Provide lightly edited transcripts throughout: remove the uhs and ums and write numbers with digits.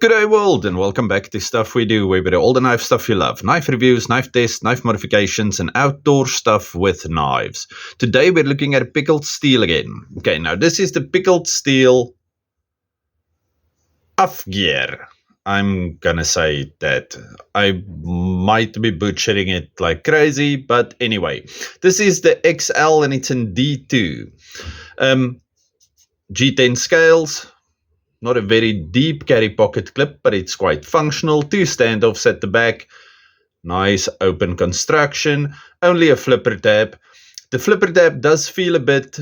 Good day world, and welcome back to Stuff We Do, where we do all the knife stuff you love. Knife reviews, knife tests, knife modifications, and outdoor stuff with knives. Today we're looking at pickled steel again. Okay, now this is the pickled steel Atgeir. I'm gonna say that. I might be butchering it like crazy, but anyway. This is the XL and it's in D2. G10 scales. Not a very deep carry pocket clip, but it's quite functional. 2 standoffs at the back. Nice open construction. Only a flipper tab. The flipper tab does feel a bit,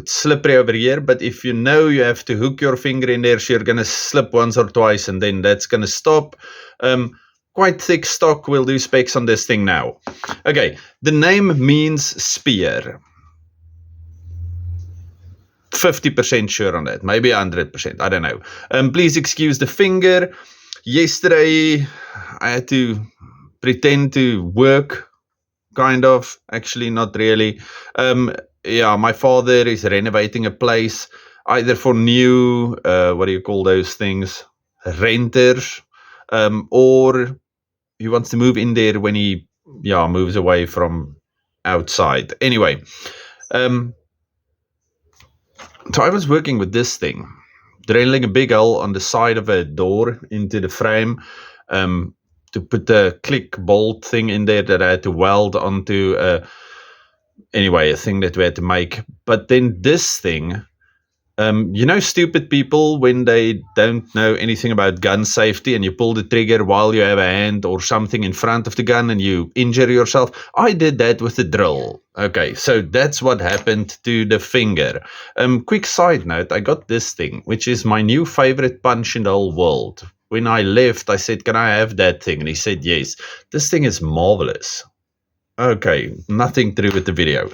slippery over here. But if you know you have to hook your finger in there, so you're going to slip once or twice and then that's going to stop. Quite thick stock. We'll do specs on this thing now. Okay, the name means spear. 50% sure on that, maybe 100%, I don't know. Please excuse the finger. Yesterday I had to pretend to work, kind of, actually not really. My father is renovating a place, either for new, what do you call those things, renters, or he wants to move in there when he moves away from outside. Anyway, so I was working with this thing, drilling a big hole on the side of a door into the frame to put the click bolt thing in there that I had to weld onto, a thing that we had to make. But then this thing, stupid people when they don't know anything about gun safety and you pull the trigger while you have a hand or something in front of the gun and you injure yourself. I did that with the drill. Okay, so that's what happened to the finger. Quick side note, I got this thing, which is my new favorite punch in the whole world. When I left, I said, can I have that thing? And he said, yes. This thing is marvelous. Okay, nothing to do with the video.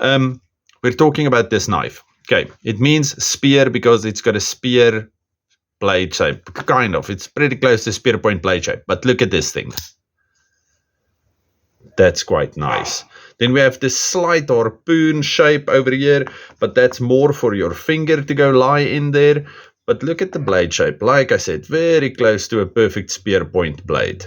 We're talking about this knife. Okay, it means spear because it's got a spear blade shape, kind of. It's pretty close to spear point blade shape, but look at this thing. That's quite nice. Then we have this slight harpoon shape over here, but that's more for your finger to go lie in there. But look at the blade shape. Like I said, very close to a perfect spear point blade.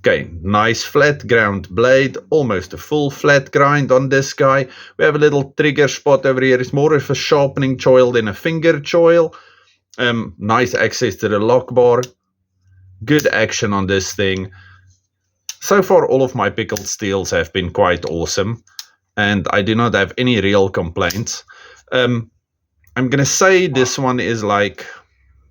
Okay, nice flat ground blade, almost a full flat grind on this guy. We have a little trigger spot over here. It's more of a sharpening choil than a finger choil. Nice access to the lock bar. Good action on this thing. So far, all of my pickled steels have been quite awesome, and I do not have any real complaints. I'm going to say this one is like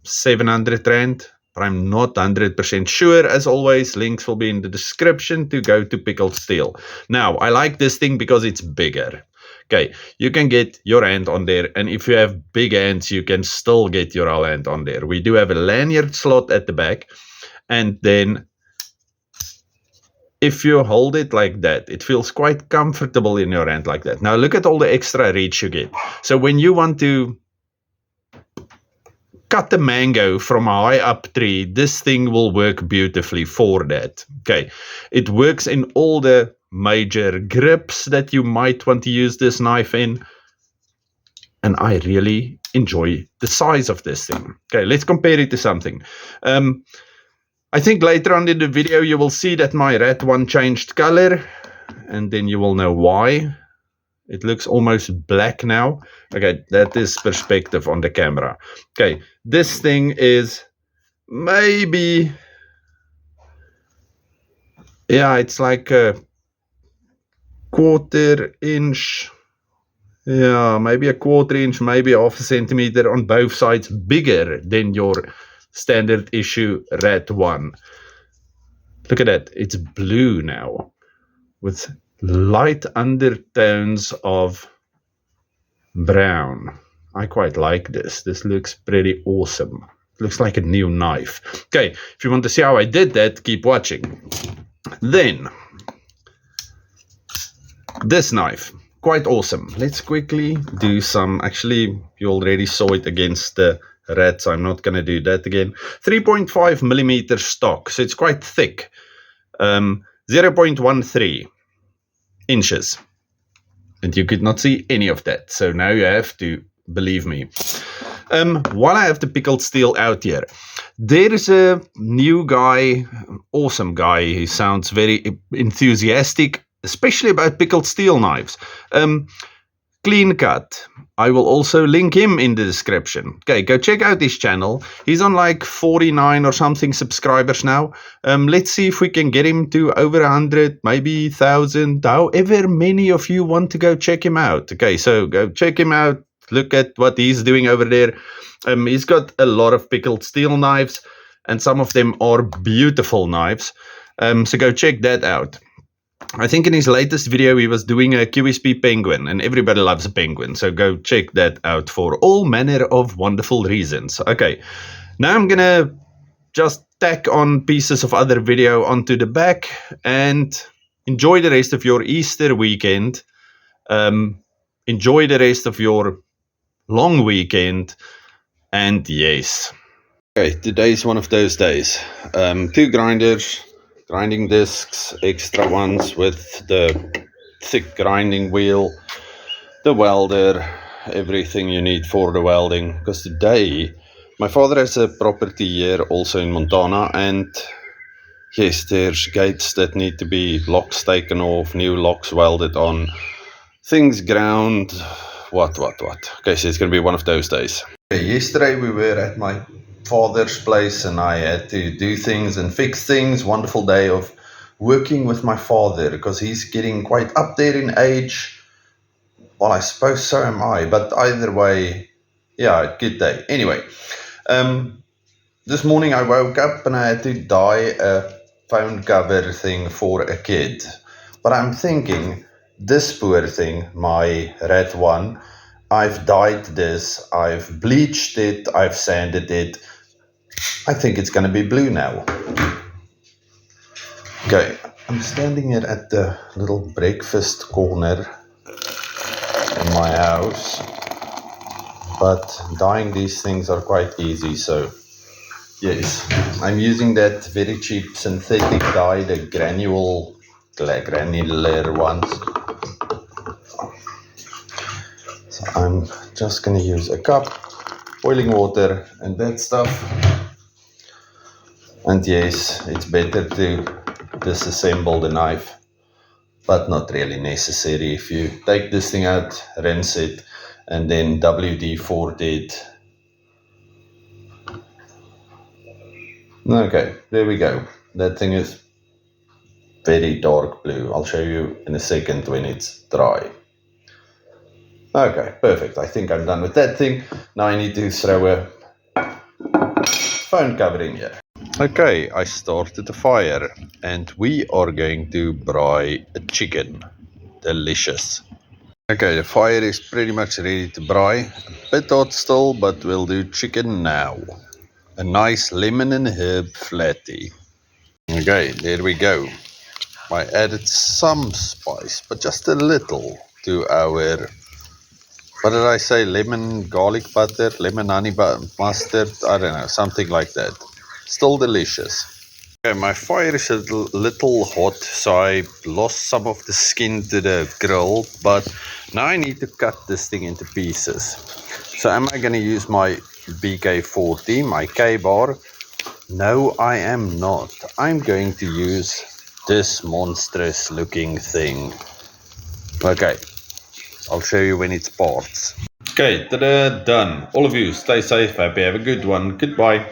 700 Rand. But I'm not 100% sure. As always, links will be in the description to go to Pickled Steel. Now, I like this thing because it's bigger. Okay, you can get your hand on there, and if you have big hands, you can still get your whole hand on there. We do have a lanyard slot at the back, and then if you hold it like that, it feels quite comfortable in your hand like that. Now, look at all the extra reach you get. So when you want to cut the mango from a high up tree, this thing will work beautifully for that. Okay, it works in all the major grips that you might want to use this knife in, and I really enjoy the size of this thing. Okay, let's compare it to something. I think later on in the video you will see that my rat one changed color, and then you will know why. It looks almost black now. Okay, that is perspective on the camera. Okay, this thing is maybe, it's like a 1/4 inch. Yeah, maybe a 1/4 inch, maybe 1/2 centimeter on both sides bigger than your standard issue Rat 1. Look at that. It's blue now with light undertones of brown. I quite like this. This looks pretty awesome. It looks like a new knife. Okay, if you want to see how I did that, keep watching. Then, this knife, quite awesome. Let's quickly do some, actually, you already saw it against the rat, so I'm not going to do that again. 3.5 millimeter stock, so it's quite thick. 0.13 inches, and you could not see any of that, so now you have to believe me. While I have the pickled steel out here, there is a new guy, awesome guy. He sounds very enthusiastic, especially about pickled steel knives. Clean Cut. I will also link him in the description. Okay, go check out his channel. He's on like 49 or something subscribers now. Let's see if we can get him to over 100, maybe 1,000, however many of you want to go check him out. Okay, so go check him out. Look at what he's doing over there. He's got a lot of pickled steel knives, and some of them are beautiful knives. So go check that out. I think in his latest video he was doing a QSP penguin, and everybody loves a penguin, so go check that out for all manner of wonderful reasons. Okay, now I'm gonna just tack on pieces of other video onto the back and enjoy the rest of your Easter weekend. Enjoy the rest of your long weekend, and yes. Okay, today's one of those days. 2 grinders, grinding discs, extra ones with the thick grinding wheel, the welder, everything you need for the welding. Because today, my father has a property here also in Montana, and yes, there's gates that need to be locks taken off, new locks welded on, things ground, what. Okay, so it's going to be one of those days. Okay, yesterday we were at my father's place and I had to do things and fix things. Wonderful day of working with my father because he's getting quite up there in age. Well, I suppose so am I, but either way, yeah, good day. Anyway, this morning I woke up and I had to dye a phone cover thing for a kid. But I'm thinking, this poor thing, my red one, I've dyed this, I've bleached it, I've sanded it. I think it's going to be blue now. Okay, I'm standing here at the little breakfast corner in my house, but dyeing these things are quite easy, so yes, I'm using that very cheap synthetic dye, the granular ones. So I'm just going to use a cup, boiling water and that stuff. And yes, it's better to disassemble the knife, but not really necessary. If you take this thing out, rinse it, and then WD-40 it. Okay, there we go. That thing is very dark blue. I'll show you in a second when it's dry. Okay, perfect. I think I'm done with that thing. Now I need to throw a phone cover in here. Okay, I started the fire and we are going to braai a chicken. Delicious. Okay, the fire is pretty much ready to braai. A bit hot still, but we'll do chicken now. A nice lemon and herb flatty. Okay, there we go. I added some spice, but just a little to our, what did I say, lemon garlic butter, lemon honey mustard, I don't know, something like that. Still delicious. Okay, my fire is a little hot, so I lost some of the skin to the grill, but now I need to cut this thing into pieces. So am I going to use my BK40, my K-bar? No, I am not. I'm going to use this monstrous looking thing. Okay, I'll show you when it's parts. Okay, ta-da, done. All of you, stay safe, happy, have a good one. Goodbye.